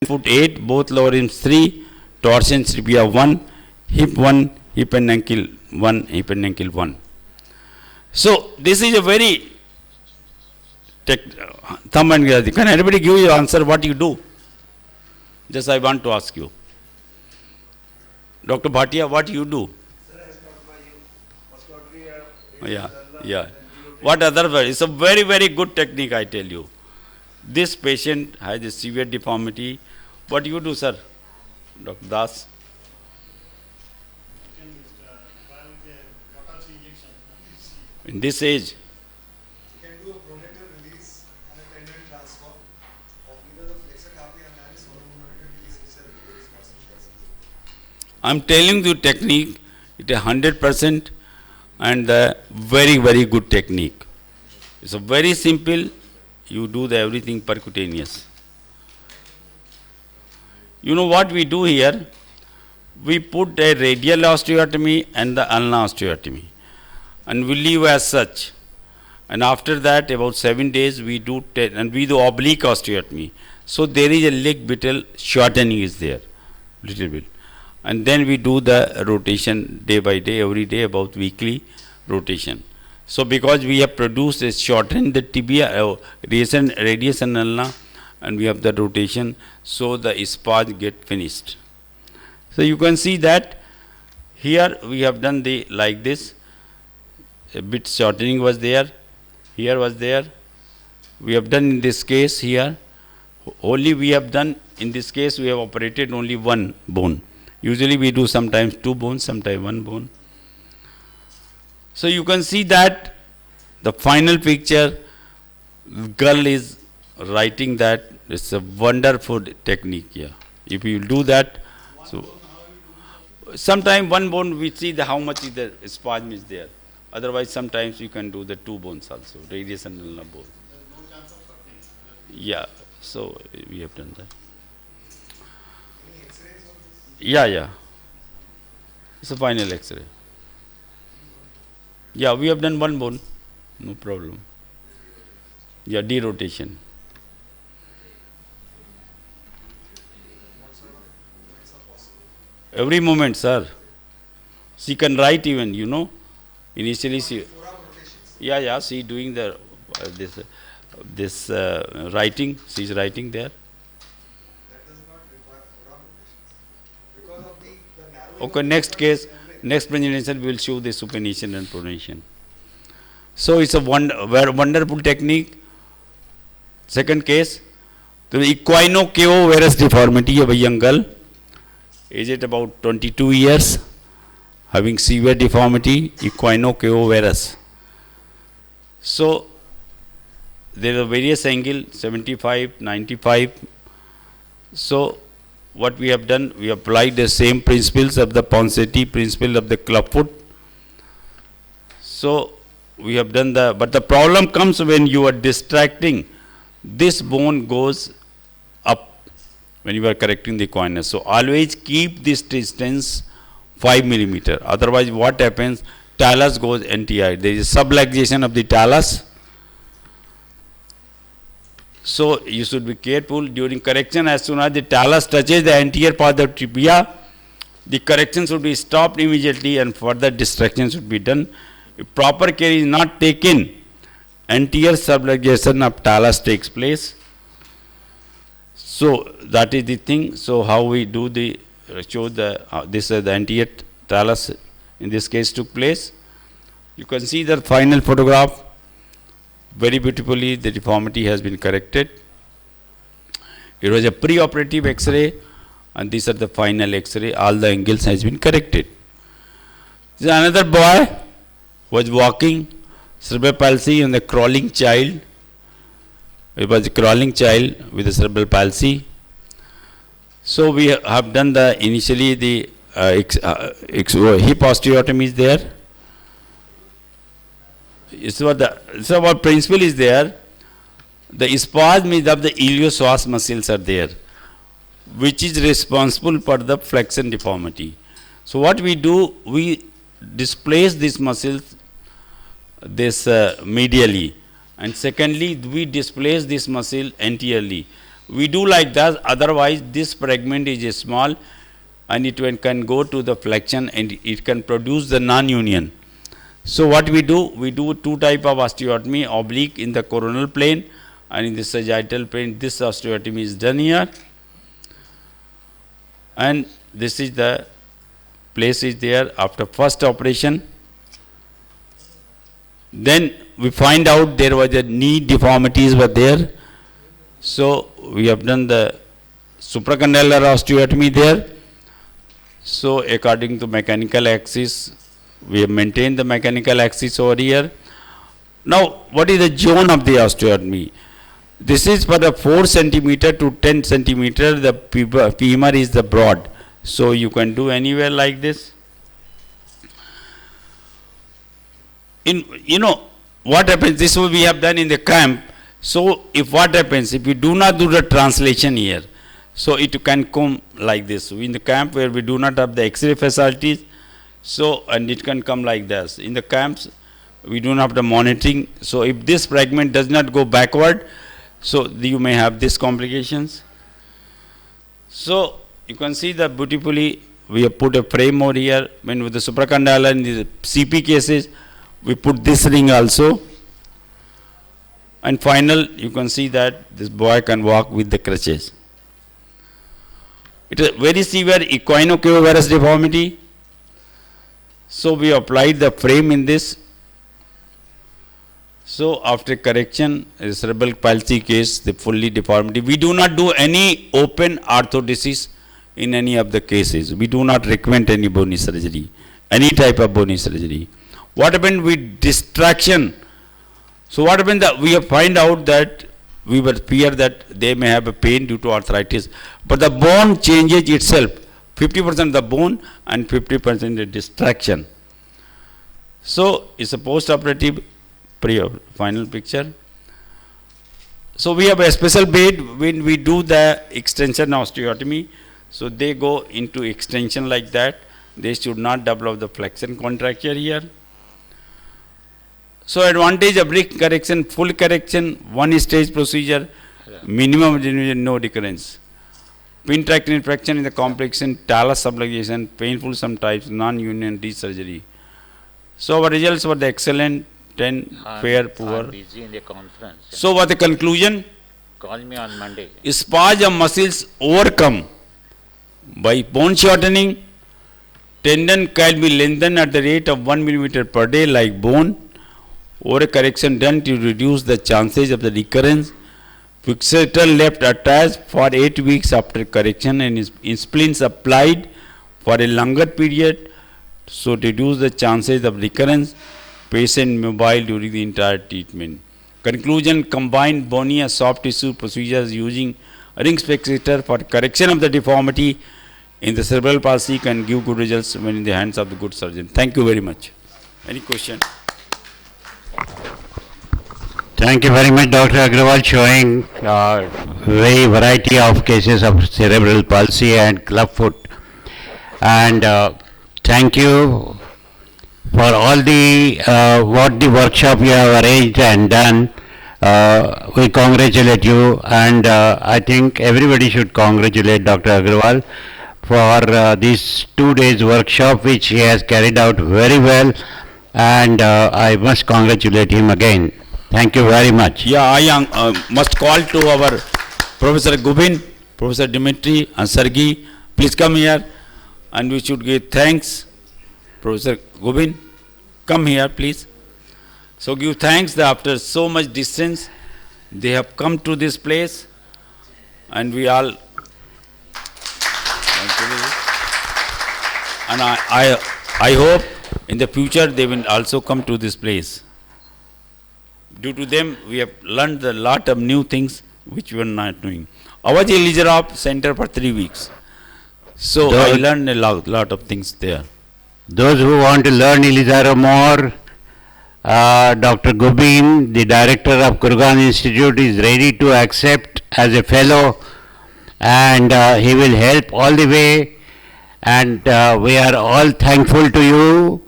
foot 8, both lower limbs 3, torsion tibia 1, hip 1, hip and ankle 1, hip and ankle 1. So this is a very thumb and gravity. Can anybody give you answer what you do? Just I want to ask you. Dr. Bhatia, what you do? Yeah. What other word? It's a very, very good technique, I tell you. This patient has a severe deformity. What do you do, sir? Dr. Das? In this age? You can do a pronator release and a tendon transfer of either the flexor carpi analysis or a pronator release instead of release concentration. I'm telling you technique, it is 100% and very, very good technique. It's a very simple, you do the everything percutaneous. You know what we do here? We put a radial osteotomy and the ulnar osteotomy and we leave as such. And after that, about 7 days, we do oblique osteotomy. So there is a leg little shortening is there, little bit. And then we do the rotation day by day, every day, about weekly rotation. So because we have produced a shortened the tibia, radius and ulna, and we have the rotation, so the spas get finished. So you can see that here we have done the like this, a bit shortening was there, here was there. We have done in this case here, only we have done, in this case we have operated only one bone. Usually we do sometimes 2 bones, sometimes 1 bone. So you can see that the final picture, girl is writing that it's a wonderful technique here. If you do that, so sometimes 1 bone we see how much is the spasm is there. Otherwise sometimes you can do the 2 bones also, radius and ulnar bone. Yeah, so we have done that. Yeah. It's a final X-ray. Yeah, we have done 1 bone, no problem. Yeah, derotation. Every moment, sir. She can write even, you know. Initially, she. Yeah. She doing the this writing. She's writing there. That does not require forearm rotations. Because of the narrowing. Okay, next case, next presentation we will show the supination and pronation. So it's a wonderful technique. Second case, the equinocaovarus deformity of a young girl, aged about 22 years, having severe deformity, equinocaovarus. So there are various angles, 75, 95. So what we have done, we applied the same principles of the Ponseti principle of the clubfoot. So we have done but the problem comes when you are distracting, this bone goes up when you are correcting the equinus. So always keep this distance 5 millimeter. Otherwise what happens, talus goes anti-eye. There is subluxation of the talus. So you should be careful during correction. As soon as the talus touches the anterior part of the tibia, the correction should be stopped immediately and further distraction should be done. If proper care is not taken, anterior subluxation of talus takes place. So that is the thing. So how we do show this the anterior talus in this case took place. You can see the final photograph. Very beautifully the deformity has been corrected. It was a pre-operative X-ray and these are the final X-ray. All the angles has been corrected. This is another boy was walking, cerebral palsy and the crawling child. It was a crawling child with a cerebral palsy. So we have done initially the hip osteotomy is there. So what principle is there, the spasm of the iliopsoas muscles are there, which is responsible for the flexion deformity. So what we do, we displace these muscles medially, and secondly we displace this muscle anteriorly. We do like that, otherwise this fragment is small and it can go to the flexion and it can produce the non-union. So what we do two type of osteotomy, oblique in the coronal plane and in the sagittal plane. This osteotomy is done here, and this is the place is there after first operation. Then we find out there was a knee deformities were there, so we have done the supracondylar osteotomy there. So according to mechanical axis, we have maintained the mechanical axis over here. Now, what is the zone of the osteotomy? This is for the 4 centimeter to 10 centimeter. The femur is the broad, so you can do anywhere like this. What happens? This will we have done in the camp. So, if what happens if we do not do the translation here, so it can come like this. In the camp where we do not have the X-ray facilities, so and it can come like this. In the camps, we do not have the monitoring. So, if this fragment does not go backward, so you may have these complications. So, you can see that beautifully we have put a frame over here. When with the supracondylar in the CP cases, we put this ring also. And final, you can see that this boy can walk with the crutches. It is very severe equinocavirus deformity. So we applied the frame in this. So after correction, a cerebral palsy case, the fully deformity. We do not do any open orthodesis in any of the cases. We do not recommend any bony surgery, any type of bony surgery. What happened with distraction? So what happened that we have find out that we were fear that they may have a pain due to arthritis, but the bone changes itself, 50% the bone and 50% the distraction. So it's a post-operative final picture. So we have a special bed when we do the extension osteotomy. So they go into extension like that. They should not develop the flexion contracture here. So advantage of correction, full correction, one stage procedure, minimum no recurrence. Pin tract infection in the complication, talus subluxation, painful sometimes, non-union resurgery. So our results were the excellent, 10 fair, poor. I'm busy in the conference. So what the conclusion? Call me on Monday. Spasm of muscles overcome by bone shortening. Tendon can be lengthened at the rate of 1 millimeter per day like bone. Or a correction done to reduce the chances of the recurrence. Fixator left attached for 8 weeks after correction and splints applied for a longer period, so reduce the chances of recurrence. Patient mobile during the entire treatment. Conclusion: combined bony and soft tissue procedures using rings fixator for correction of the deformity in the cerebral palsy can give good results when in the hands of the good surgeon. Thank you very much. Any question? Thank you very much, Dr. Agrawal, showing very variety of cases of cerebral palsy and clubfoot. And thank you for all the what the workshop you have arranged and done. We congratulate you, and I think everybody should congratulate Dr. Agrawal for this 2 days workshop which he has carried out very well, and I must congratulate him again. Thank you very much. Yeah, I must call to our Professor Gubin, Professor Dimitri and Sergey. Please come here, and we should give thanks. Professor Gubin, come here please. So give thanks that after so much distance, they have come to this place, and we all, and I hope in the future they will also come to this place. Due to them, we have learned a lot of new things which we were not doing. I was in Illizarov Center for 3 weeks. So I learned a lot of things there. Those who want to learn Illizarov more, Dr. Gubin, the director of Kurgan Institute, is ready to accept as a fellow, and he will help all the way, and we are all thankful to you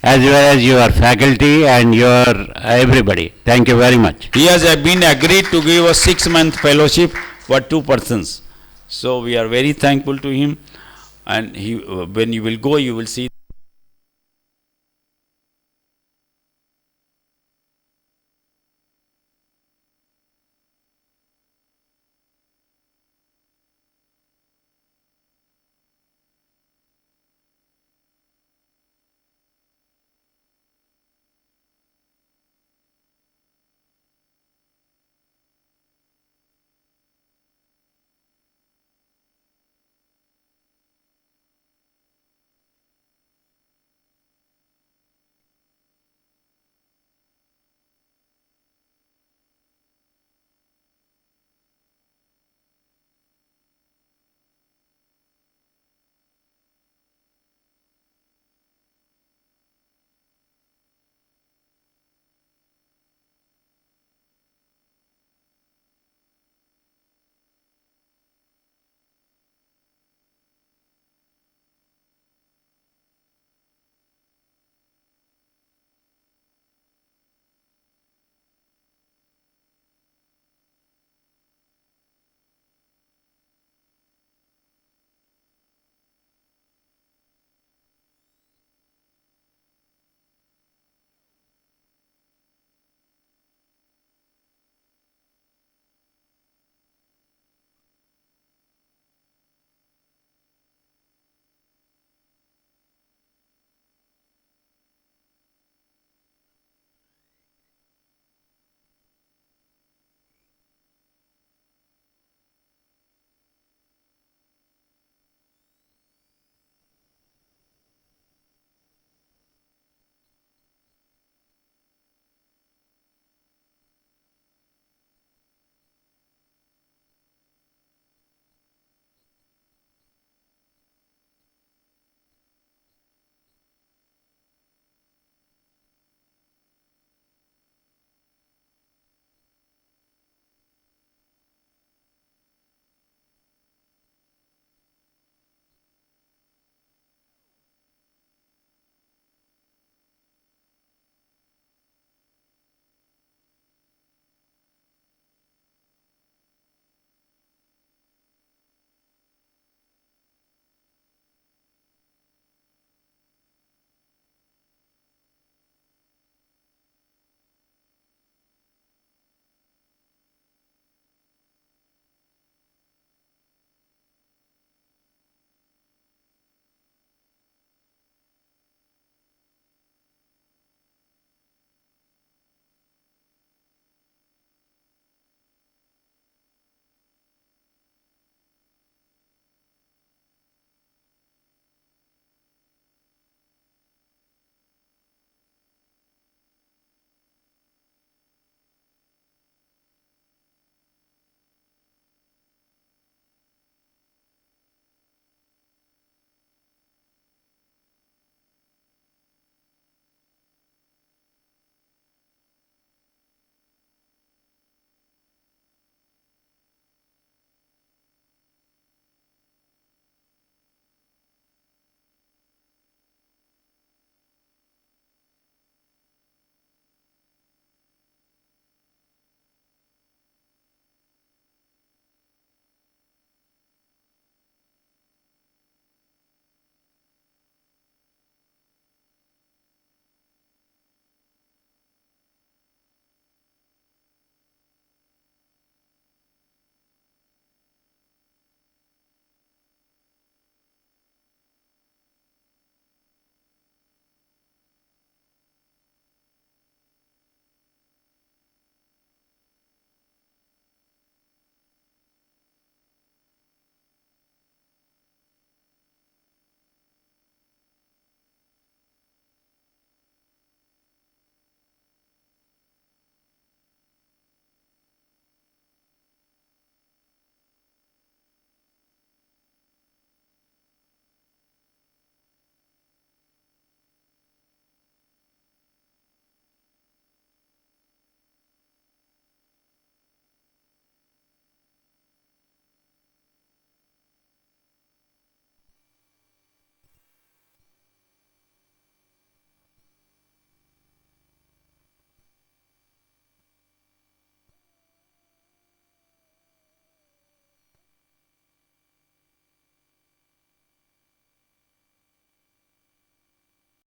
as well as your faculty and your everybody. Thank you very much. He has been agreed to give a 6-month fellowship were two persons. So we are very thankful to him, and he, when you will go, you will see